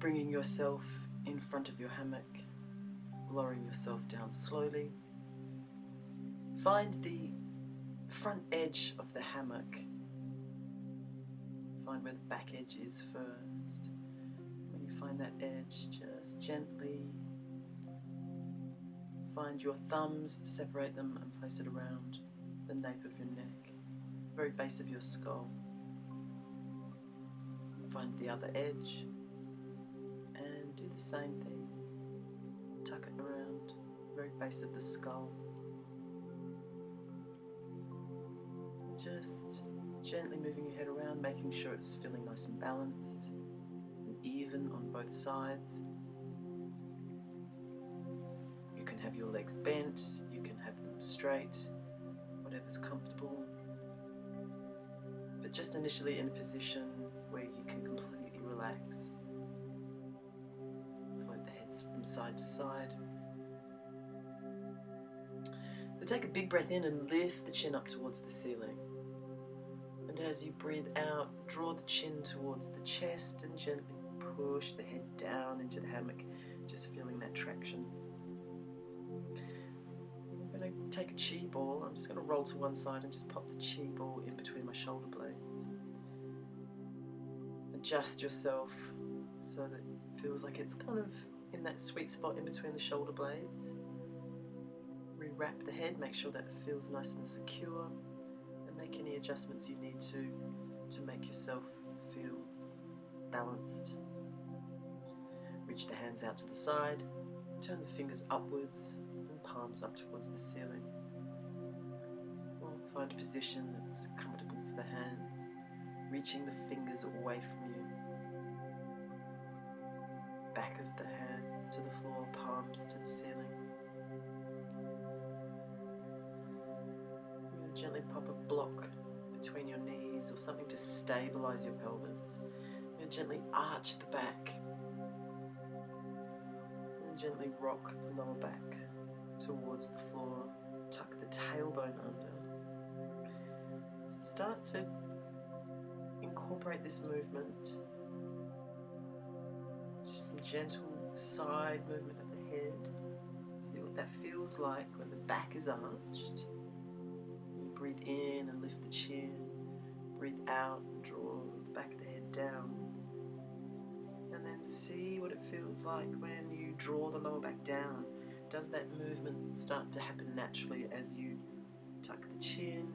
bringing yourself in front of your hammock, lowering yourself down slowly. Find the front edge of the hammock. Find where the back edge is first. When you find that edge, just gently find your thumbs, separate them and place it around the nape of your neck, the very base of your skull. Find the other edge and do the same thing. Tuck it around the very base of the skull. Just gently moving your head around, making sure it's feeling nice and balanced and even on both sides. You can have your legs bent, you can have them straight, whatever's comfortable. But just initially in a position where you can completely relax. Float the heads from side to side. So take a big breath in and lift the chin up towards the ceiling. And as you breathe out, draw the chin towards the chest and gently push the head down into the hammock, just feeling that traction. I'm going to take a chi ball. I'm just going to roll to one side and just pop the chi ball in between my shoulder blades. Adjust yourself so that it feels like it's kind of in that sweet spot in between the shoulder blades. Rewrap the head, make sure that it feels nice and secure. Make any adjustments you need to make yourself feel balanced. Reach the hands out to the side, turn the fingers upwards and palms up towards the ceiling. Or find a position that's comfortable for the hands, reaching the fingers away from you. Back of the hands to the floor, palms to the ceiling. Gently pop a block between your knees or something to stabilize your pelvis. And gently arch the back. And gently rock the lower back towards the floor. Tuck the tailbone under. So start to incorporate this movement. Just some gentle side movement of the head. See what that feels like when the back is arched. Breathe in and lift the chin. Breathe out and draw the back of the head down. And then see what it feels like when you draw the lower back down. Does that movement start to happen naturally as you tuck the chin,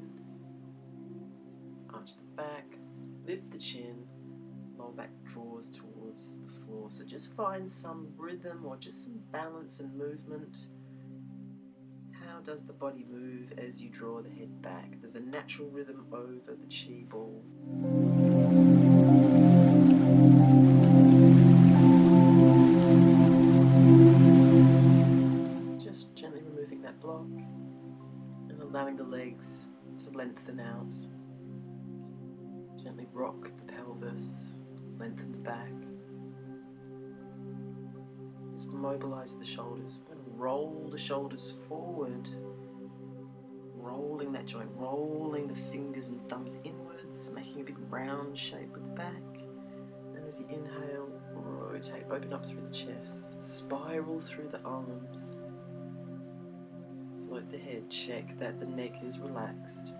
arch the back, lift the chin, lower back draws towards the floor. So just find some rhythm or just some balance and movement. How does the body move as you draw the head back? There's a natural rhythm over the chi ball. So just gently removing that block and allowing the legs to lengthen out. Gently rock the pelvis, lengthen the back. Just mobilize the shoulders. Roll the shoulders forward, rolling that joint, rolling the fingers and thumbs inwards, making a big round shape with the back. And as you inhale, rotate, open up through the chest, spiral through the arms. Float the head, check that the neck is relaxed.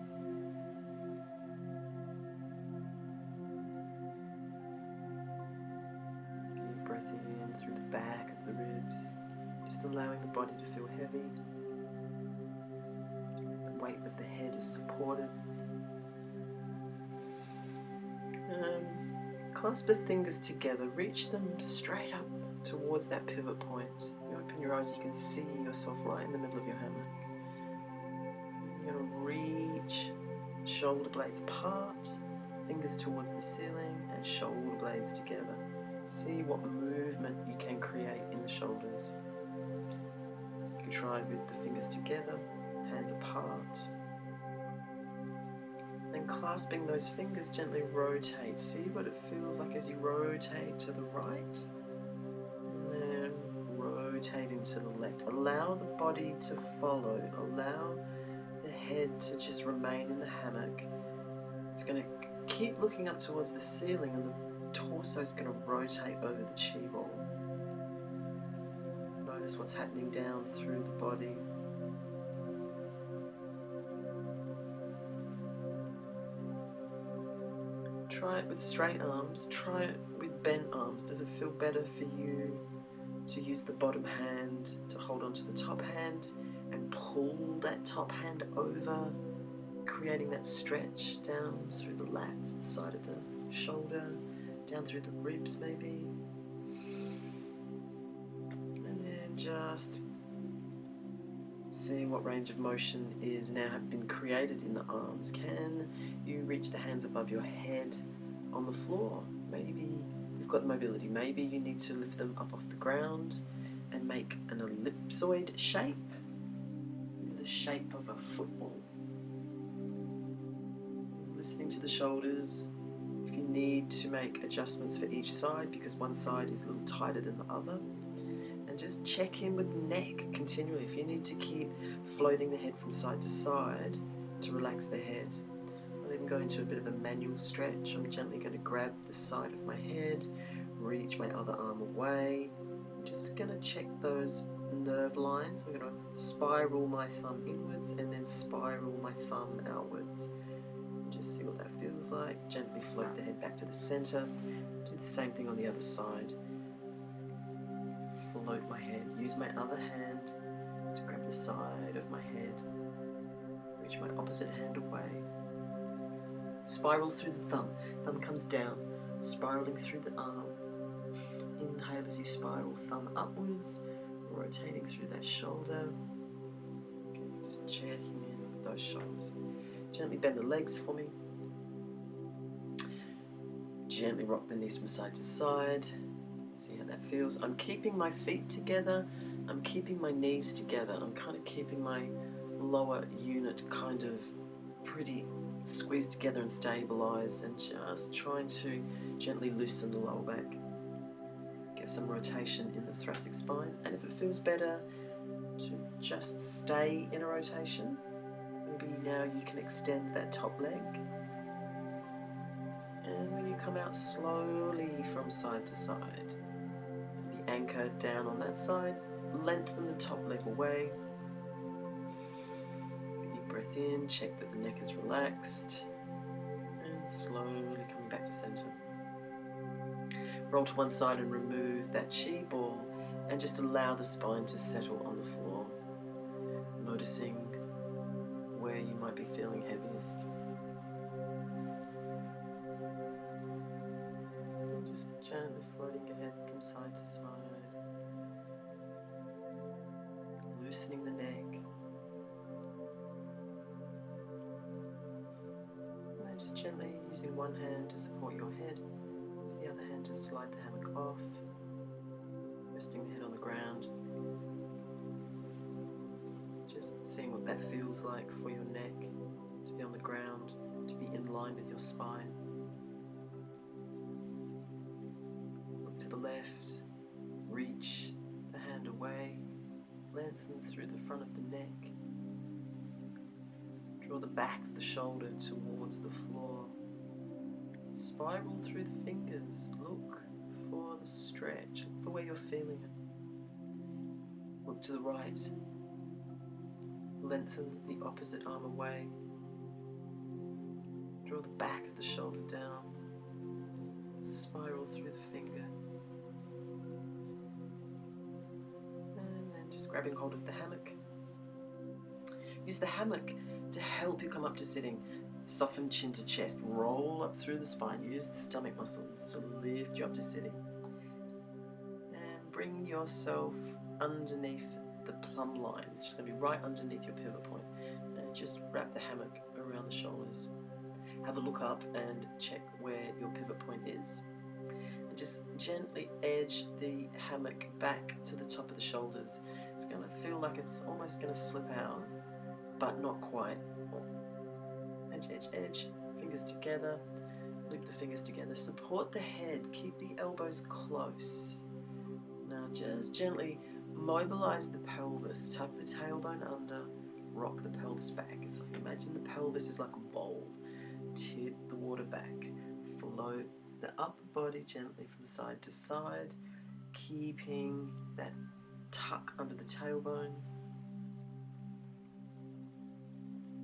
Deep breath in through the back of the ribs. Just allowing the body to feel heavy. The weight of the head is supported. Clasp the fingers together. Reach them straight up towards that pivot point. You open your eyes, you can see yourself right in the middle of your hammock. You're going to reach shoulder blades apart, fingers towards the ceiling, and shoulder blades together. See what movement you can create in the shoulders. You can try with the fingers together, hands apart. Then clasping those fingers, gently rotate. See what it feels like as you rotate to the right. And then rotating to the left. Allow the body to follow. Allow the head to just remain in the hammock. It's going to keep looking up towards the ceiling and the torso is going to rotate over the chi ball. Notice what's happening down through the body. Try it with straight arms, try it with bent arms. Does it feel better for you to use the bottom hand to hold onto the top hand and pull that top hand over, creating that stretch down through the lats, the side of the shoulder, down through the ribs maybe? And then just seeing what range of motion is now have been created in the arms. Can you reach the hands above your head on the floor? Maybe you've got the mobility. Maybe you need to lift them up off the ground and make an ellipsoid shape, in the shape of a football. Listening to the shoulders. If you need to make adjustments for each side because one side is a little tighter than the other. And just check in with the neck continually. If you need to keep floating the head from side to side to relax the head. I'll even go into a bit of a manual stretch. I'm gently going to grab the side of my head, reach my other arm away. I'm just going to check those nerve lines. I'm going to spiral my thumb inwards and then spiral my thumb outwards. Just see what that feels like. Gently float the head back to the center. Do the same thing on the other side. Float my head. Use my other hand to grab the side of my head. Reach my opposite hand away. Spiral through the thumb. Thumb comes down, spiraling through the arm. Inhale as you spiral, thumb upwards, rotating through that shoulder. Okay, just checking in with those shoulders. Gently bend the legs for me. Gently rock the knees from side to side. See how that feels. I'm keeping my feet together. I'm keeping my knees together. I'm kind of keeping my lower unit kind of pretty squeezed together and stabilized, and just trying to gently loosen the lower back. Get some rotation in the thoracic spine, and if it feels better to just stay in a rotation, maybe now you can extend that top leg. And when you come out slowly from side to side, maybe anchor down on that side, lengthen the top leg away. Deep breath in, check that the neck is relaxed, and slowly coming back to center. Roll to one side and remove that chi ball, and just allow the spine to settle on the floor, noticing where you might be feeling heaviest. Just gently floating your head from side to side, loosening the neck, and then just gently using one hand to support your head, use the other hand to slide the hammock off, resting the head on the ground. Just seeing what that feels like for your neck, to be on the ground, to be in line with your spine. Look to the left, reach the hand away, lengthen through the front of the neck. Draw the back of the shoulder towards the floor. Spiral through the fingers. Look for the stretch. Look for where you're feeling it. Look to the right. Lengthen the opposite arm away. Draw the back of the shoulder down. Spiral through the fingers. And then just grabbing hold of the hammock. Use the hammock to help you come up to sitting. Soften chin to chest. Roll up through the spine. Use the stomach muscles to lift you up to sitting. And bring yourself underneath the plumb line, which is going to be right underneath your pivot point. And just wrap the hammock around the shoulders. Have a look up and check where your pivot point is. And just gently edge the hammock back to the top of the shoulders. It's going to feel like it's almost going to slip out, but not quite. Edge, edge, edge. Fingers together. Loop the fingers together. Support the head. Keep the elbows close. Now just gently mobilize the pelvis. Tuck the tailbone under. Rock the pelvis back. It's like, imagine the pelvis is like a bowl. Tip the water back. Float the upper body gently from side to side, keeping that tuck under the tailbone.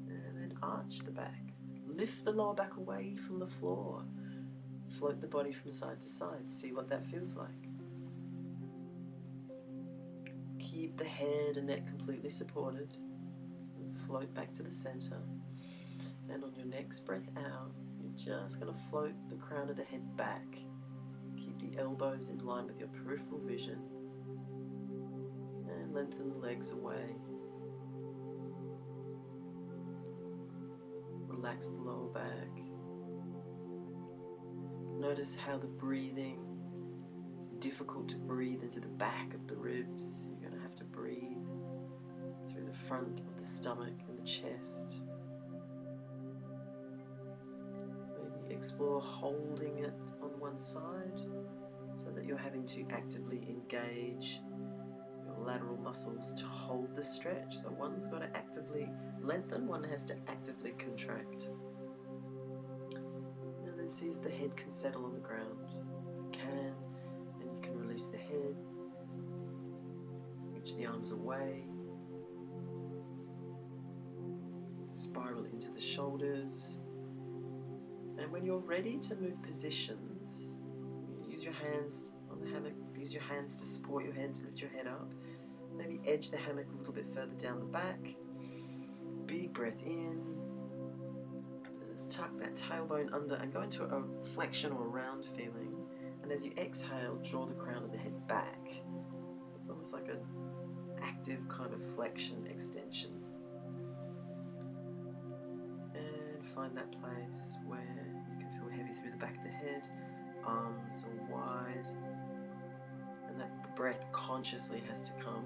And then arch the back. Lift the lower back away from the floor. Float the body from side to side. See what that feels like. Keep the head and neck completely supported. And float back to the center. And on your next breath out, you're just going to float the crown of the head back. Keep the elbows in line with your peripheral vision. And lengthen the legs away. Relax the lower back. Notice how the breathing, it's difficult to breathe into the back of the ribs. You're going to have to breathe through the front of the stomach and the chest. Maybe explore holding it on one side so that you're having to actively engage your lateral muscles to hold the stretch. So one's got to actively lengthen, one has to actively contract. And then see if the head can settle on the ground. If it can, then you can release the head, reach the arms away, spiral into the shoulders. And when you're ready to move positions, use your hands on the hammock, use your hands to support your head, to lift your head up. Maybe edge the hammock a little bit further down the back. Big breath in. Just tuck that tailbone under and go into a flexion or a round feeling. And as you exhale, draw the crown of the head back. So it's almost like an active kind of flexion extension. And find that place where you can feel heavy through the back of the head, arms are wide. And that breath consciously has to come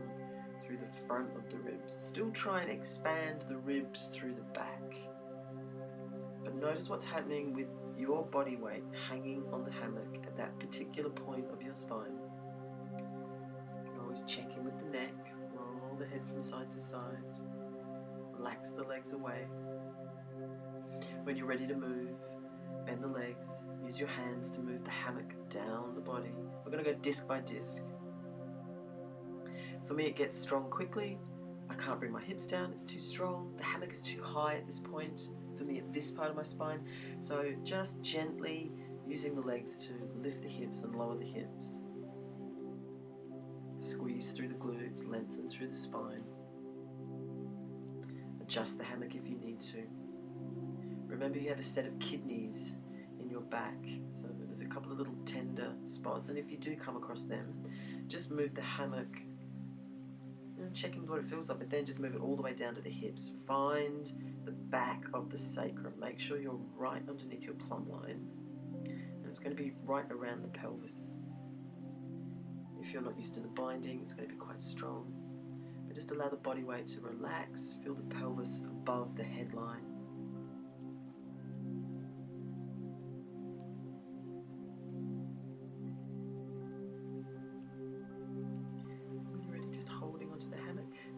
through the front of the ribs. Still try and expand the ribs through the back. But notice what's happening with your body weight hanging on the hammock at that particular point of your spine. You can always check in with the neck, roll the head from side to side, relax the legs away. When you're ready to move, bend the legs, use your hands to move the hammock down the body. We're going to go disc by disc. For me, it gets strong quickly. I can't bring my hips down, it's too strong. The hammock is too high at this point for me at this part of my spine. So just gently using the legs to lift the hips and lower the hips. Squeeze through the glutes, lengthen through the spine. Adjust the hammock if you need to. Remember, you have a set of kidneys in your back, so there's a couple of little tender spots, and if you do come across them, just move the hammock, checking what it feels like, but then just move it all the way down to the hips. Find the back of the sacrum. Make sure you're right underneath your plumb line, and it's going to be right around the pelvis. If you're not used to the binding, it's going to be quite strong, but just allow the body weight to relax. Feel the pelvis above the headline.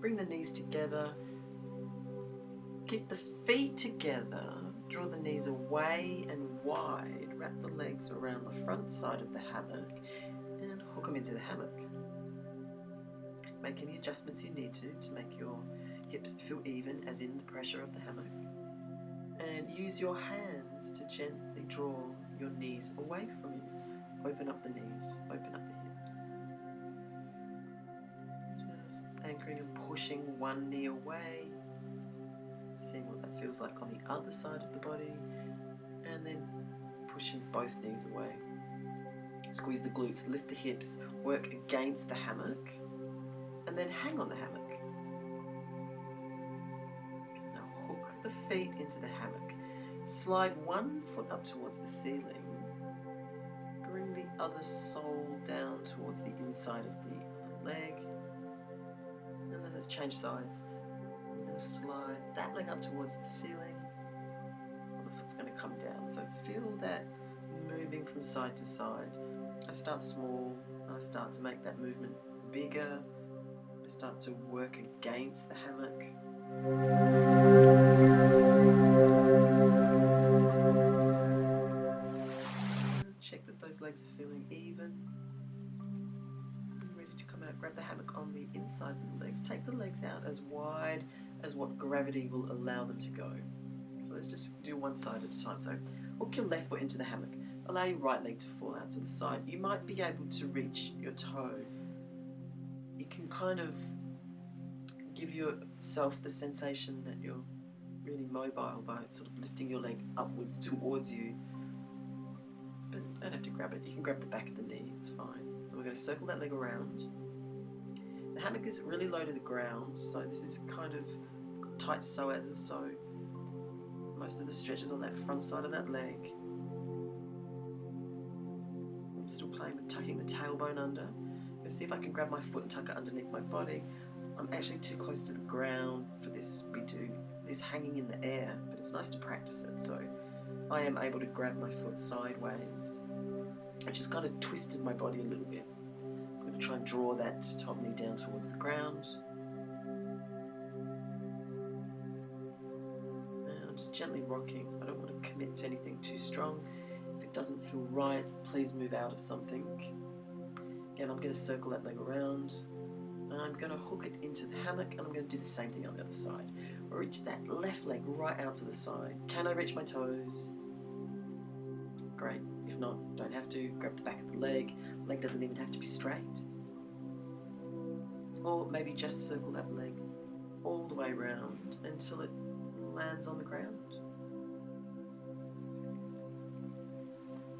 Bring the knees together, keep the feet together, draw the knees away and wide, wrap the legs around the front side of the hammock and hook them into the hammock. Make any adjustments you need to make your hips feel even as in the pressure of the hammock. And use your hands to gently draw your knees away from you. Open up the knees, open up the hips. Anchoring and pushing one knee away, seeing what that feels like on the other side of the body, and then pushing both knees away. Squeeze the glutes, lift the hips, work against the hammock, and then hang on the hammock. Now hook the feet into the hammock. Slide one foot up towards the ceiling. Bring the other sole down towards the inside of the leg. And then let's change sides. I'm going to slide that leg up towards the ceiling. The foot's going to come down. So feel that moving from side to side. I start small, and I start to make that movement bigger. I start to work against the hammock. Check legs are feeling even. Ready to come out, grab the hammock on the insides of the legs. Take the legs out as wide as what gravity will allow them to go. So let's just do one side at a time. So hook your left foot into the hammock. Allow your right leg to fall out to the side. You might be able to reach your toe. You can kind of give yourself the sensation that you're really mobile by sort of lifting your leg upwards towards you. But you don't have to grab it. You can grab the back of the knee, it's fine. And we're going to circle that leg around. The hammock is really low to the ground, so this is kind of tight psoas, so most of the stretch is on that front side of that leg. I'm still playing with tucking the tailbone under. I'm going to see if I can grab my foot and tuck it underneath my body. I'm actually too close to the ground for this. We do this hanging in the air, but it's nice to practice it. So I am able to grab my foot sideways, which has kind of twisted my body a little bit. I'm going to try and draw that top knee down towards the ground. And I'm just gently rocking. I don't want to commit to anything too strong. If it doesn't feel right, please move out of something. Again, I'm going to circle that leg around. I'm going to hook it into the hammock, and I'm going to do the same thing on the other side. Reach that left leg right out to the side. Can I reach my toes? Great. If not, don't have to. Grab the back of the leg. Leg doesn't even have to be straight. Or maybe just circle that leg all the way around until it lands on the ground.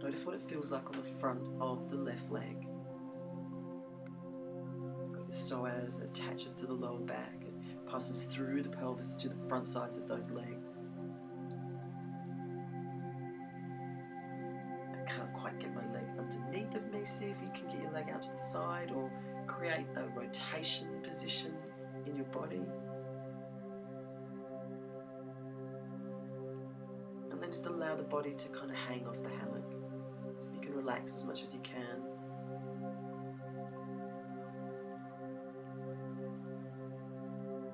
Notice what it feels like on the front of the left leg. The psoas attaches to the lower back. It passes through the pelvis to the front sides of those legs. I can't quite get my leg underneath of me. See if you can get your leg out to the side or create a rotation position in your body. And then just allow the body to kind of hang off the hammock. So you can relax as much as you can.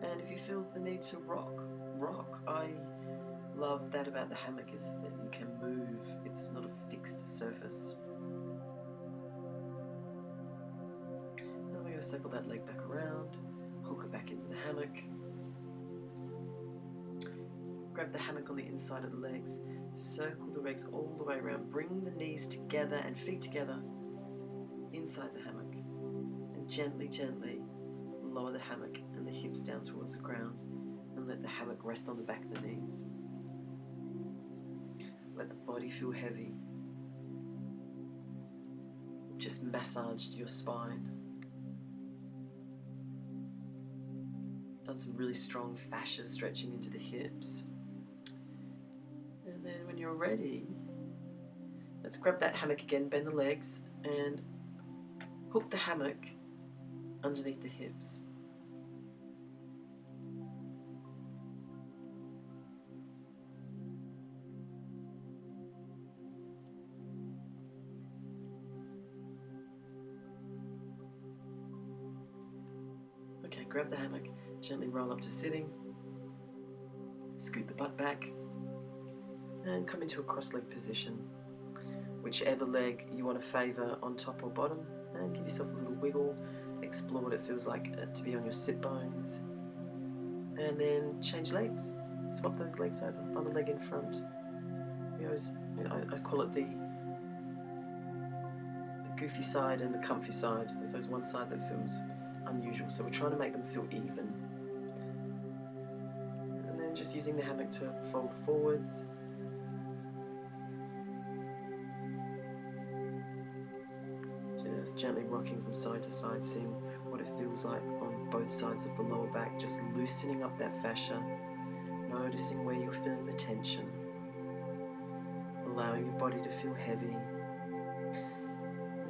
And if you feel the need to rock. I love that about the hammock, is that you can move. It's not a fixed surface. Now we're going to circle that leg back around, hook it back into the hammock. Grab the hammock on the inside of the legs, circle the legs all the way around, bring the knees together and feet together inside the hammock, and gently lower the hammock and the hips down towards the ground, and let the hammock rest on the back of the knees. Let the body feel heavy. Just massage your spine. Done some really strong fascia stretching into the hips. And then when you're ready, let's grab that hammock again, bend the legs, and hook the hammock underneath the hips. Okay, grab the hammock, gently roll up to sitting, scoot the butt back, and come into a cross-leg position. Whichever leg you want to favour on top or bottom, and give yourself a little wiggle, explore what it feels like to be on your sit bones, and then change legs. Swap those legs over on the leg in front. I call it the goofy side and the comfy side. There's always one side that feels unusual, so we're trying to make them feel even. And then just using the hammock to fold forwards. Just gently rocking from side to side, seeing what it feels like on both sides of the lower back, just loosening up that fascia, noticing where you're feeling the tension, allowing your body to feel heavy.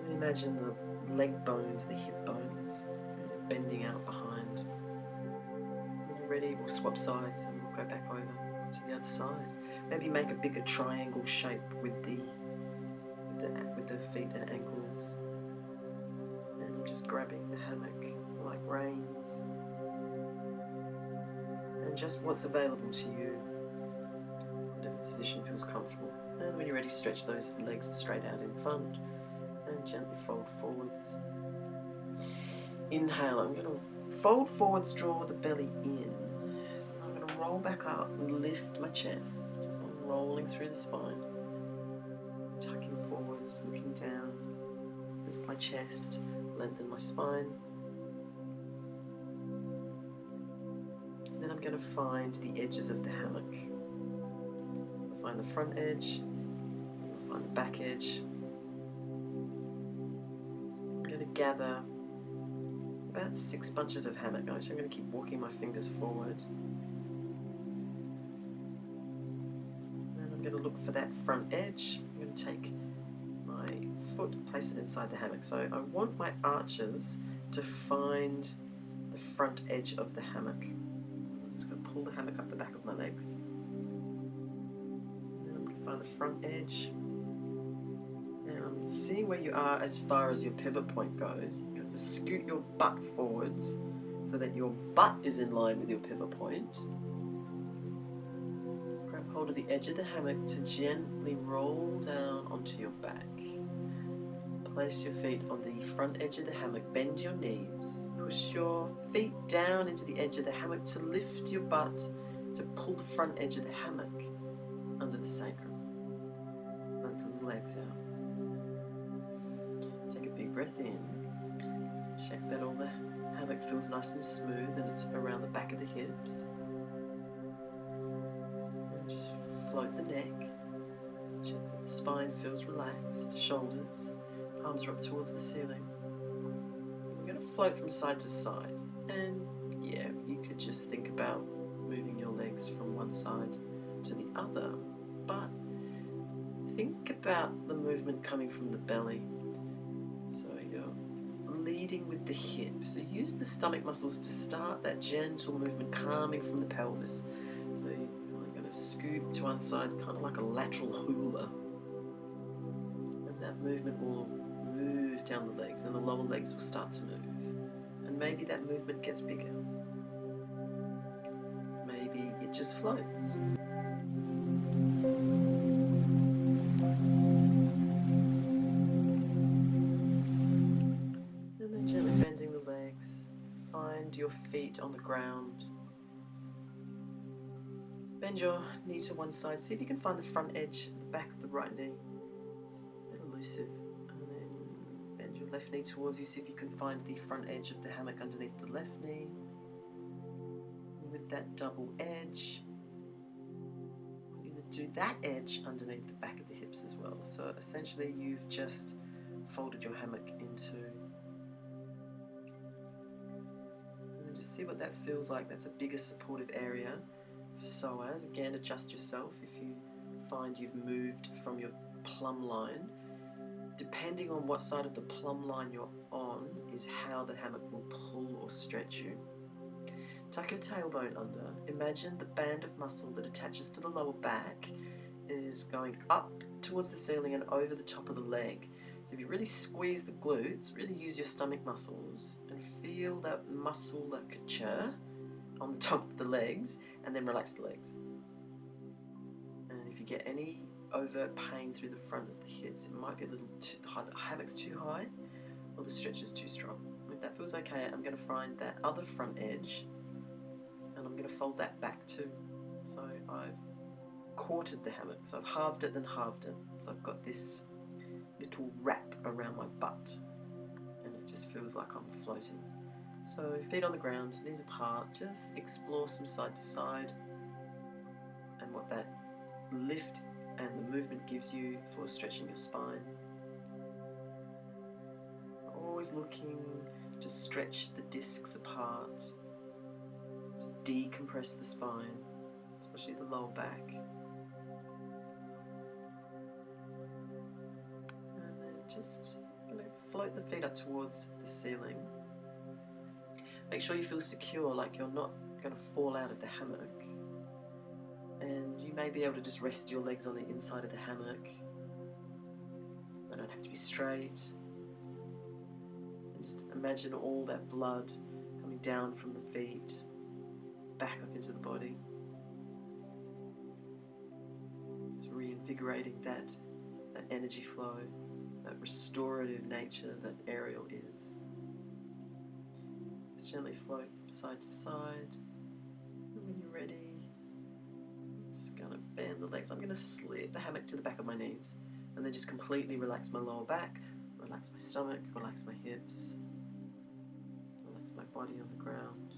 And imagine the leg bones, the hip bones, bending out behind. When you're ready, we'll swap sides and we'll go back over to the other side. Maybe make a bigger triangle shape with the feet and ankles. And just grabbing the hammock like reins. And just what's available to you, whatever position feels comfortable. And when you're ready, stretch those legs straight out in front. and gently fold forwards. Inhale, I'm going to fold forwards, draw the belly in. So I'm going to roll back up and lift my chest. So I'm rolling through the spine, tucking forwards, looking down, lift my chest, lengthen my spine. And then I'm going to find the edges of the hammock. I'll find the front edge, I'll find the back edge. I'm going to gather about 6 bunches of hammock. Actually, I'm going to keep walking my fingers forward. And I'm going to look for that front edge. I'm going to take my foot, place it inside the hammock. So I want my arches to find the front edge of the hammock. I'm just going to pull the hammock up the back of my legs. And then I'm going to find the front edge. And see where you are as far as your pivot point goes. You have to scoot your butt forwards so that your butt is in line with your pivot point. Grab hold of the edge of the hammock to gently roll down onto your back. Place your feet on the front edge of the hammock, bend your knees, push your feet down into the edge of the hammock to lift your butt, to pull the front edge of the hammock under the sacrum. Lengthen the legs out. Take a big breath in. Check that all the hammock feels nice and smooth and it's around the back of the hips. And just float the neck. Check that the spine feels relaxed, shoulders, palms are up towards the ceiling. We're going to float from side to side. And yeah, you could just think about moving your legs from one side to the other, but think about the movement coming from the belly. So you're leading with the hip. So use the stomach muscles to start that gentle movement, calming from the pelvis. So you're going to scoot to one side, kind of like a lateral hula. And that movement will move down the legs, and the lower legs will start to move. And maybe that movement gets bigger. Maybe it just floats. Find your feet on the ground. Bend your knee to one side. See if you can find the front edge, the back of the right knee. It's a bit elusive. And then bend your left knee towards you. See if you can find the front edge of the hammock underneath the left knee. And with that double edge, you're going to do that edge underneath the back of the hips as well. So essentially you've just folded your hammock into. Just see what that feels like. That's a bigger supportive area for psoas. Again, adjust yourself if you find you've moved from your plumb line. Depending on what side of the plumb line you're on is how the hammock will pull or stretch you. Tuck your tailbone under. Imagine the band of muscle that attaches to the lower back is going up towards the ceiling and over the top of the leg. So if you really squeeze the glutes, really use your stomach muscles and feel that musculature on the top of the legs, and then relax the legs. And if you get any overt pain through the front of the hips, it might be a little too high, the hammock's too high or the stretch is too strong. If that feels okay, I'm going to find that other front edge and I'm going to fold that back too. So I've quartered the hammock, so I've halved it and halved it. So I've got this little wrap around my butt and it just feels like I'm floating. So feet on the ground, knees apart, just explore some side to side and what that lift and the movement gives you for stretching your spine. Always looking to stretch the discs apart, to decompress the spine, especially the lower back. Just float the feet up towards the ceiling. Make sure you feel secure, like you're not going to fall out of the hammock. And you may be able to just rest your legs on the inside of the hammock. They don't have to be straight. And just imagine all that blood coming down from the feet, back up into the body. Just reinvigorating that energy flow. that restorative nature that aerial is. Just gently float from side to side. And when you're ready, I'm just going to bend the legs. I'm going to slip the hammock to the back of my knees and then just completely relax my lower back, relax my stomach, relax my hips, relax my body on the ground.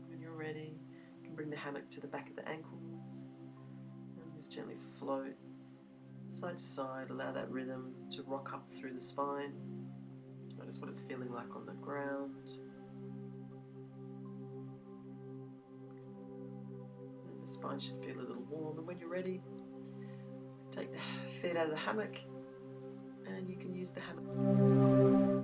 When you're ready, you can bring the hammock to the back of the ankles and just gently float side to side. Allow that rhythm to rock up through the spine. Notice what it's feeling like on the ground. And the spine should feel a little warm. And when you're ready, take the feet out of the hammock and you can use the hammock